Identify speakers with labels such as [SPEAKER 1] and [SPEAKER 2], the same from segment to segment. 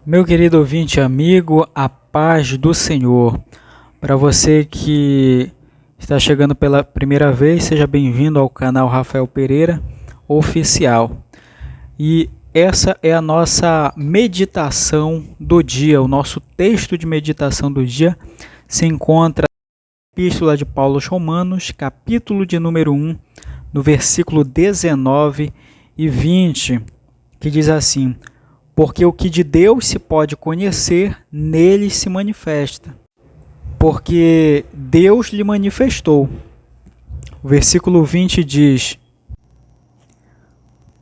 [SPEAKER 1] Meu querido ouvinte amigo, a paz do Senhor. Para você que está chegando pela primeira vez, seja bem-vindo ao canal Rafael Pereira Oficial. E essa é a nossa meditação do dia. O nosso texto de meditação do dia se encontra na Epístola de Paulo aos Romanos, capítulo de número 1, no versículo 19 e 20, que diz assim: porque o que de Deus se pode conhecer, nele se manifesta. Porque Deus lhe manifestou. O versículo 20 diz: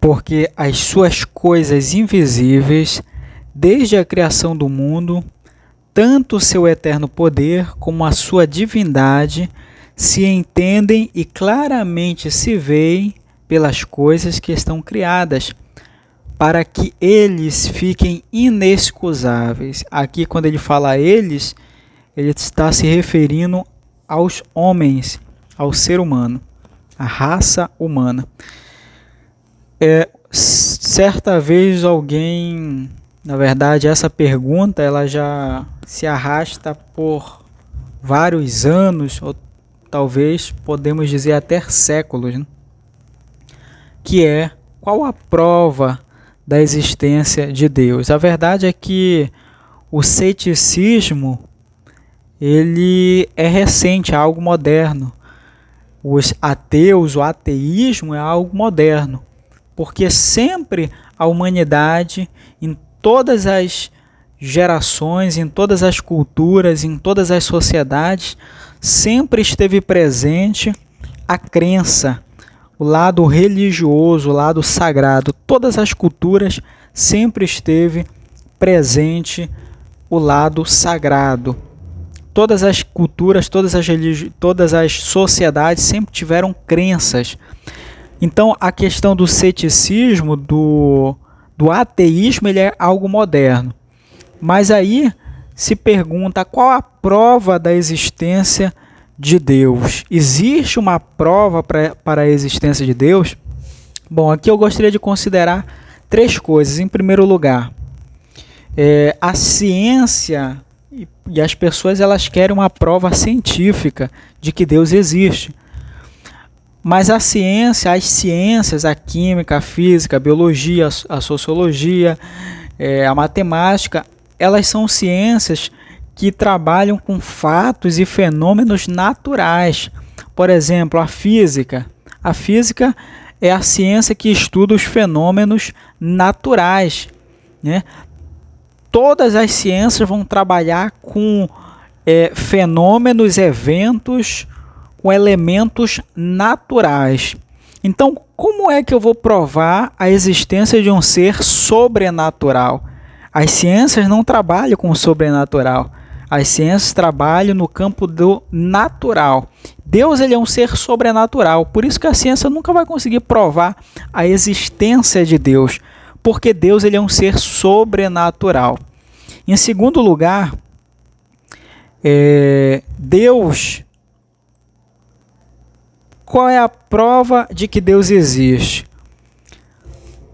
[SPEAKER 1] porque as suas coisas invisíveis, desde a criação do mundo, tanto o seu eterno poder como a sua divindade, se entendem e claramente se veem pelas coisas que estão criadas, para que eles fiquem inexcusáveis. Aqui, quando ele fala eles, ele está se referindo aos homens, ao ser humano, à raça humana. Certa vez alguém, na verdade, essa pergunta ela já se arrasta por vários anos, ou talvez podemos dizer até séculos, né? Que é: qual a prova da existência de Deus? A verdade é que o ceticismo ele é recente, é algo moderno. Os ateus, o ateísmo é algo moderno, porque sempre a humanidade, em todas as gerações, em todas as culturas, em todas as sociedades, sempre esteve presente a crença, o lado religioso, o lado sagrado. Todas as culturas sempre esteve presente o lado sagrado. Todas as culturas, todas as sociedades sempre tiveram crenças. Então, a questão do ceticismo, do ateísmo, ele é algo moderno. Mas aí se pergunta: qual a prova da existência de Deus? Existe uma prova para a existência de Deus? Bom, aqui eu gostaria de considerar três coisas. Em primeiro lugar, a ciência e as pessoas elas querem uma prova científica de que Deus existe. Mas a ciência, as ciências, a química, a física, a biologia, a sociologia, a matemática, elas são ciências que trabalham com fatos e fenômenos naturais. Por exemplo, a física. A física é a ciência que estuda os fenômenos naturais, né? Todas as ciências vão trabalhar com fenômenos, eventos, com elementos naturais. Então, como é que eu vou provar a existência de um ser sobrenatural? As ciências não trabalham com o sobrenatural. As ciências trabalham no campo do natural. Deus ele é um ser sobrenatural. Por isso que a ciência nunca vai conseguir provar a existência de Deus, porque Deus ele é um ser sobrenatural. Em segundo lugar, Deus... Qual é a prova de que Deus existe?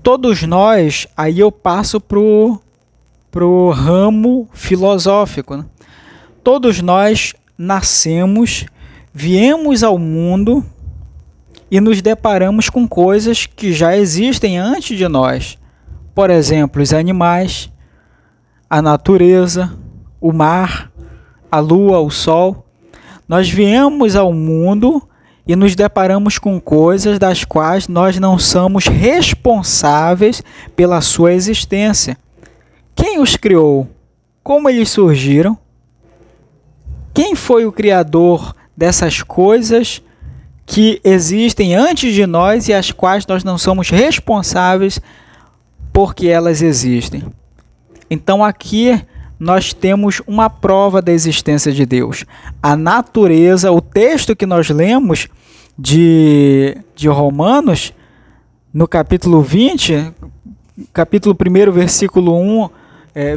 [SPEAKER 1] Todos nós, aí eu passo pro ramo filosófico, né? Todos nós nascemos, viemos ao mundo e nos deparamos com coisas que já existem antes de nós. Por exemplo, os animais, a natureza, o mar, a lua, o sol. Nós viemos ao mundo e nos deparamos com coisas das quais nós não somos responsáveis pela sua existência. Quem os criou? Como eles surgiram? Quem foi o criador dessas coisas que existem antes de nós e as quais nós não somos responsáveis porque elas existem? Então aqui nós temos uma prova da existência de Deus. A natureza, o texto que nós lemos de Romanos, no capítulo 20, capítulo 1, versículo 1,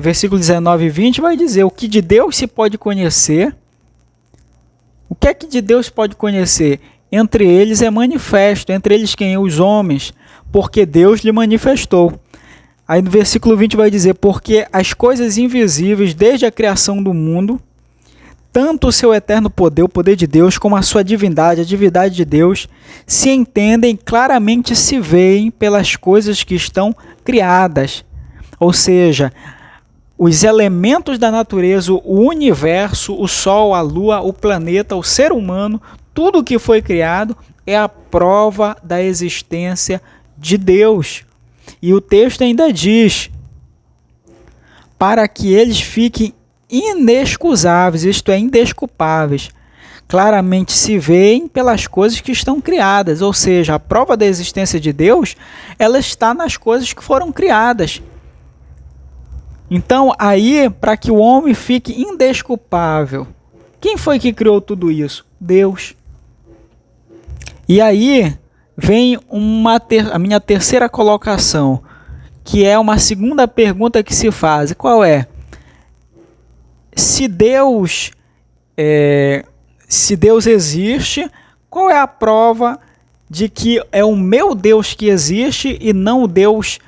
[SPEAKER 1] versículo 19 e 20, vai dizer: o que de Deus se pode conhecer. O que é que de Deus pode conhecer? Entre eles é manifesto, entre eles quem? Os homens, porque Deus lhe manifestou. Aí no versículo 20 vai dizer: porque as coisas invisíveis desde a criação do mundo, tanto o seu eterno poder, o poder de Deus, como a sua divindade, a divindade de Deus, se entendem claramente, se veem pelas coisas que estão criadas. Ou seja, os elementos da natureza, o universo, o sol, a lua, o planeta, o ser humano, tudo que foi criado é a prova da existência de Deus. E o texto ainda diz: para que eles fiquem inexcusáveis, isto é, indesculpáveis, claramente se veem pelas coisas que estão criadas. Ou seja, a prova da existência de Deus, ela está nas coisas que foram criadas. Então, aí, para que o homem fique indesculpável, quem foi que criou tudo isso? Deus. E aí vem a minha terceira colocação, que é uma segunda pergunta que se faz. Qual é? Se Deus existe, qual é a prova de que é o meu Deus que existe e não o Deus,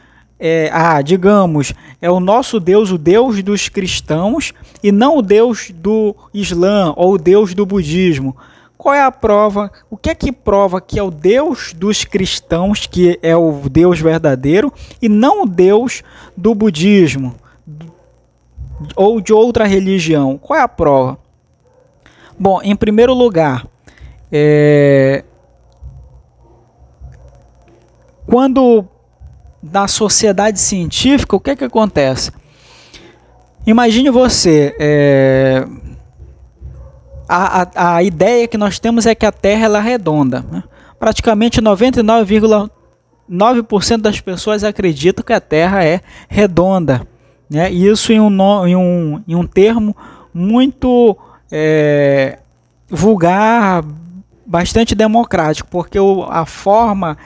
[SPEAKER 1] digamos, é o nosso Deus, o Deus dos cristãos, e não o Deus do Islã ou o Deus do budismo? Qual é a prova? O que é que prova que é o Deus dos cristãos, que é o Deus verdadeiro, e não o Deus do budismo ou de outra religião? Qual é a prova? Bom, em primeiro lugar, quando na sociedade científica, o que é que acontece? Imagine você, a ideia que nós temos é que a Terra ela é redonda, né? Praticamente 99,9% das pessoas acreditam que a Terra é redonda, né? Isso em um termo muito vulgar, bastante democrático, porque a forma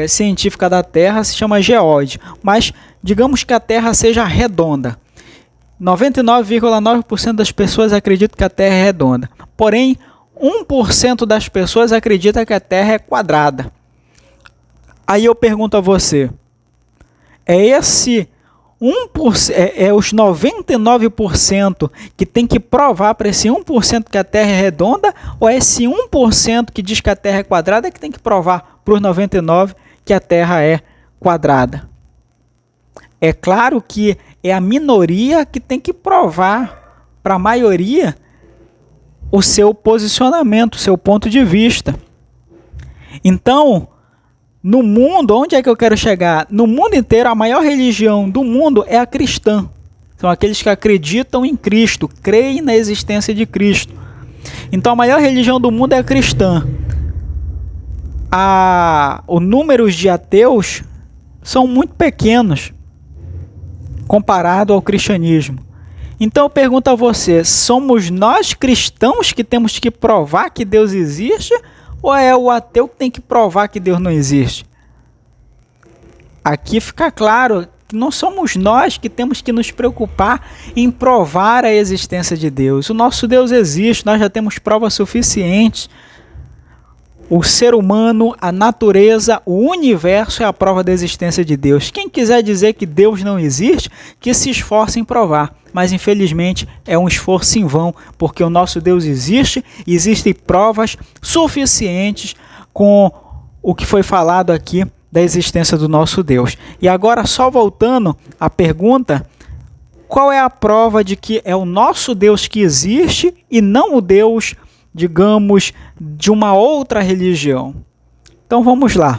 [SPEAKER 1] científica da Terra se chama geóide, mas digamos que a Terra seja redonda. 99,9% das pessoas acreditam que a Terra é redonda. Porém, 1% das pessoas acredita que a Terra é quadrada. Aí eu pergunto a você, os 99% que tem que provar para esse 1% que a Terra é redonda, ou é esse 1% que diz que a Terra é quadrada que tem que provar para os 99% que a Terra é quadrada? É claro que é a minoria que tem que provar para a maioria o seu posicionamento, o seu ponto de vista. Então, no mundo, onde é que eu quero chegar? No mundo inteiro, a maior religião do mundo é a cristã. São aqueles que acreditam em Cristo, creem na existência de Cristo. Então, a maior religião do mundo é a cristã. O número de ateus são muito pequenos comparado ao cristianismo. Então eu pergunto a você, somos nós cristãos que temos que provar que Deus existe, ou é o ateu que tem que provar que Deus não existe? Aqui fica claro que não somos nós que temos que nos preocupar em provar a existência de Deus. O nosso Deus existe, nós já temos provas suficientes. O ser humano, a natureza, o universo é a prova da existência de Deus. Quem quiser dizer que Deus não existe, que se esforce em provar. Mas infelizmente é um esforço em vão, porque o nosso Deus existe e existem provas suficientes com o que foi falado aqui da existência do nosso Deus. E agora, só voltando à pergunta, qual é a prova de que é o nosso Deus que existe e não o Deus, digamos, de uma outra religião? Então vamos lá.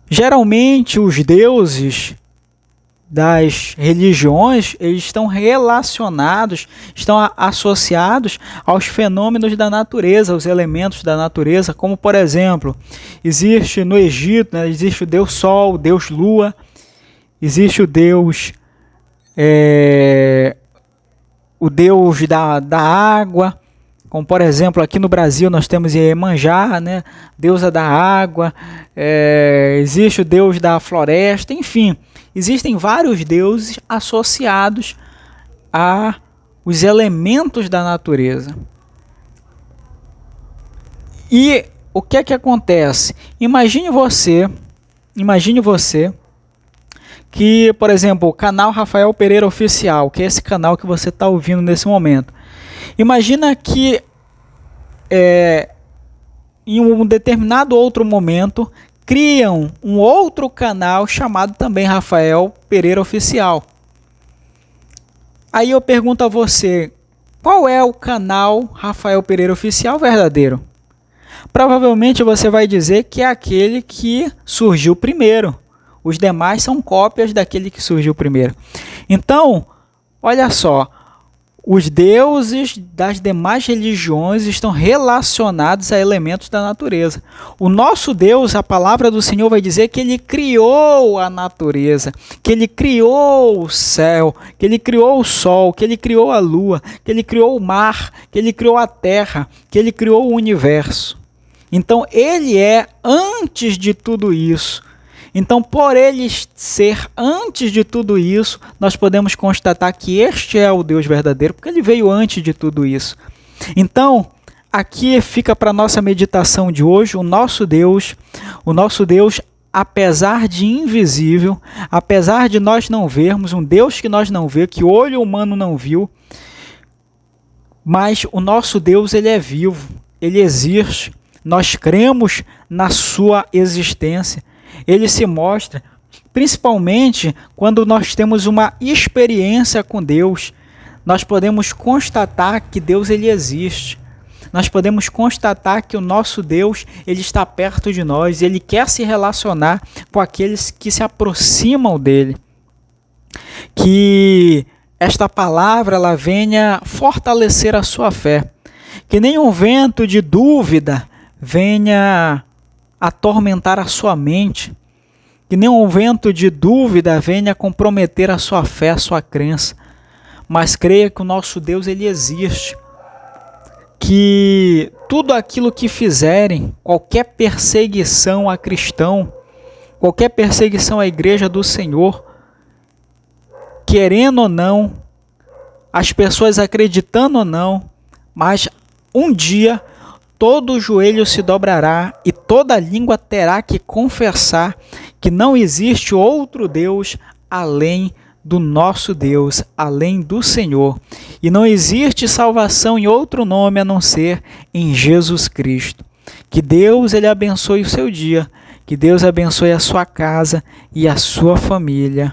[SPEAKER 1] Geralmente os deuses das religiões, eles estão relacionados, estão associados aos fenômenos da natureza, aos elementos da natureza, como por exemplo, existe no Egito, né, existe o Deus Sol, o Deus Lua, existe o Deus da água, como por exemplo aqui no Brasil nós temos Iemanjá, né, deusa da água, existe o Deus da floresta, enfim, existem vários deuses associados aos elementos da natureza. E o que é que acontece? Imagine você que, por exemplo, o canal Rafael Pereira Oficial, que é esse canal que você está ouvindo nesse momento. Imagina que em um determinado outro momento, criam um outro canal chamado também Rafael Pereira Oficial. Aí eu pergunto a você, qual é o canal Rafael Pereira Oficial verdadeiro? Provavelmente você vai dizer que é aquele que surgiu primeiro. Os demais são cópias daquele que surgiu primeiro. Então, olha só, os deuses das demais religiões estão relacionados a elementos da natureza. O nosso Deus, a palavra do Senhor vai dizer que Ele criou a natureza, que Ele criou o céu, que Ele criou o sol, que Ele criou a lua, que Ele criou o mar, que Ele criou a terra, que Ele criou o universo. Então, Ele é antes de tudo isso. Então, por ele ser antes de tudo isso, nós podemos constatar que este é o Deus verdadeiro, porque ele veio antes de tudo isso. Então, aqui fica para a nossa meditação de hoje, o nosso Deus, apesar de invisível, apesar de nós não vermos, um Deus que nós não vemos, que olho humano não viu, mas o nosso Deus, ele é vivo, ele existe, nós cremos na sua existência. Ele se mostra, principalmente quando nós temos uma experiência com Deus, nós podemos constatar que Deus ele existe. Nós podemos constatar que o nosso Deus ele está perto de nós, ele quer se relacionar com aqueles que se aproximam dele. Que esta palavra ela venha fortalecer a sua fé, que nenhum vento de dúvida venha atormentar a sua mente, que nenhum vento de dúvida venha comprometer a sua fé, a sua crença, mas creia que o nosso Deus ele existe, que tudo aquilo que fizerem, qualquer perseguição a cristão, qualquer perseguição à igreja do Senhor, querendo ou não, as pessoas acreditando ou não, mas um dia todo joelho se dobrará e toda língua terá que confessar que não existe outro Deus além do nosso Deus, além do Senhor. E não existe salvação em outro nome a não ser em Jesus Cristo. Que Deus ele abençoe o seu dia, que Deus abençoe a sua casa e a sua família.